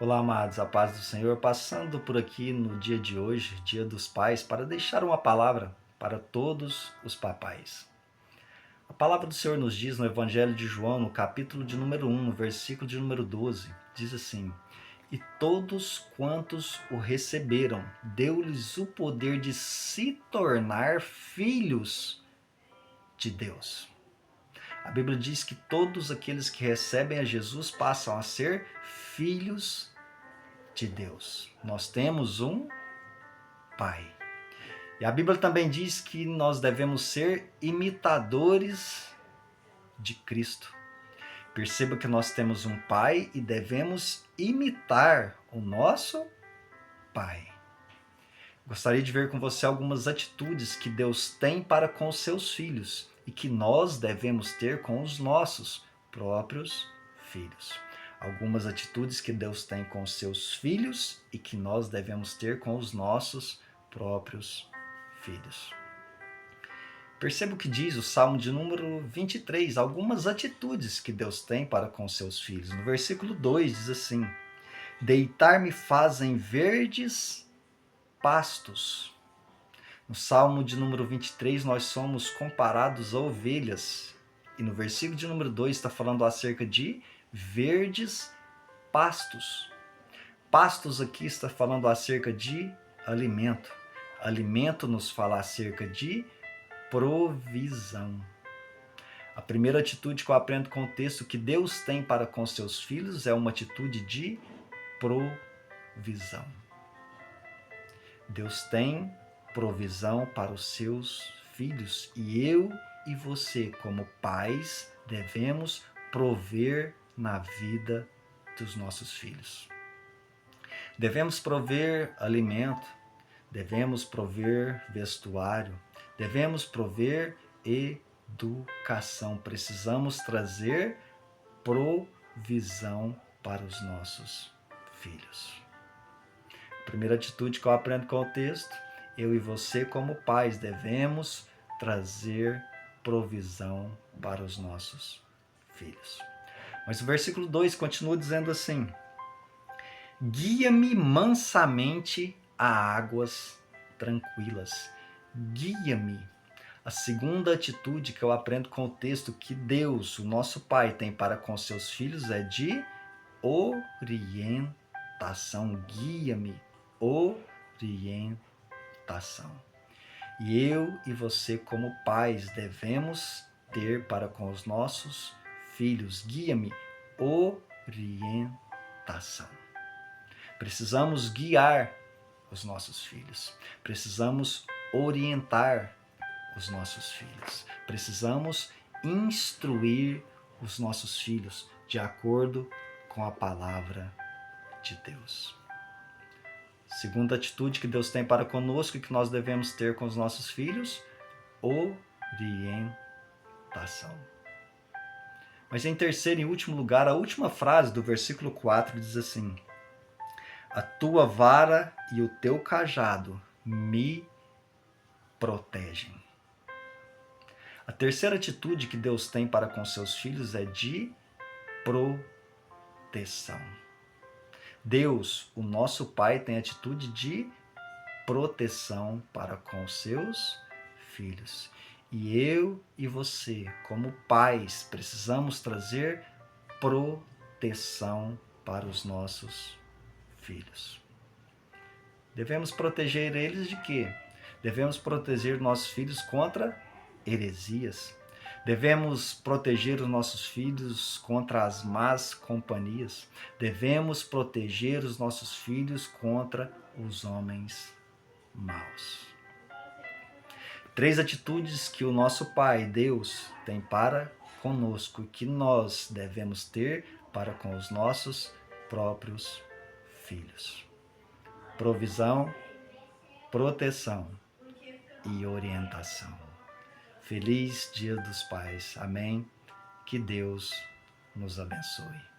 Olá, amados, a paz do Senhor, passando por aqui no dia de hoje, Dia dos Pais, para deixar uma palavra para todos os papais. A palavra do Senhor nos diz no Evangelho de João, no capítulo de número 1, no versículo de número 12, diz assim: E todos quantos o receberam, deu-lhes o poder de se tornar filhos de Deus. A Bíblia diz que todos aqueles que recebem a Jesus passam a ser filhos de Deus. Nós temos um Pai. E a Bíblia também diz que nós devemos ser imitadores de Cristo. Perceba que nós temos um Pai e devemos imitar o nosso Pai. Gostaria de ver com você algumas atitudes que Deus tem para com os seus filhos e que nós devemos ter com os nossos próprios filhos. Algumas atitudes que Deus tem com os seus filhos e que nós devemos ter com os nossos próprios filhos. Perceba o que diz o Salmo de número 23, algumas atitudes que Deus tem para com os seus filhos. No versículo 2 diz assim: Deitar-me fazem verdes pastos. No Salmo de número 23, nós somos comparados a ovelhas. E no versículo de número 2 está falando acerca de verdes pastos. Pastos aqui está falando acerca de alimento. Alimento nos fala acerca de provisão. A primeira atitude que eu aprendo com o texto que Deus tem para com seus filhos é uma atitude de provisão. Deus tem provisão para os seus filhos e eu e você, como pais, devemos prover na vida dos nossos filhos. Devemos prover alimento, devemos prover vestuário, devemos prover educação. Precisamos trazer provisão para os nossos filhos. Primeira atitude que eu aprendo com o texto, eu e você como pais devemos trazer provisão para os nossos filhos. Mas o versículo 2 continua dizendo assim: Guia-me mansamente a águas tranquilas. Guia-me. A segunda atitude que eu aprendo com o texto que Deus, o nosso Pai, tem para com seus filhos é de orientação. Guia-me. Orientação. E eu e você, como pais, devemos ter para com os nossos filhos, guia-me, orientação. Precisamos guiar os nossos filhos. Precisamos orientar os nossos filhos. Precisamos instruir os nossos filhos de acordo com a palavra de Deus. Segunda atitude que Deus tem para conosco e que nós devemos ter com os nossos filhos, orientação. Mas em terceiro e último lugar, a última frase do versículo 4 diz assim: A tua vara e o teu cajado me protegem. A terceira atitude que Deus tem para com seus filhos é de proteção. Deus, o nosso Pai, tem atitude de proteção para com os seus filhos. E eu e você, como pais, precisamos trazer proteção para os nossos filhos. Devemos proteger eles de quê? Devemos proteger nossos filhos contra heresias. Devemos proteger os nossos filhos contra as más companhias. Devemos proteger os nossos filhos contra os homens maus. 3 atitudes que o nosso Pai, Deus, tem para conosco e que nós devemos ter para com os nossos próprios filhos: provisão, proteção e orientação. Feliz Dia dos Pais. Amém. Que Deus nos abençoe.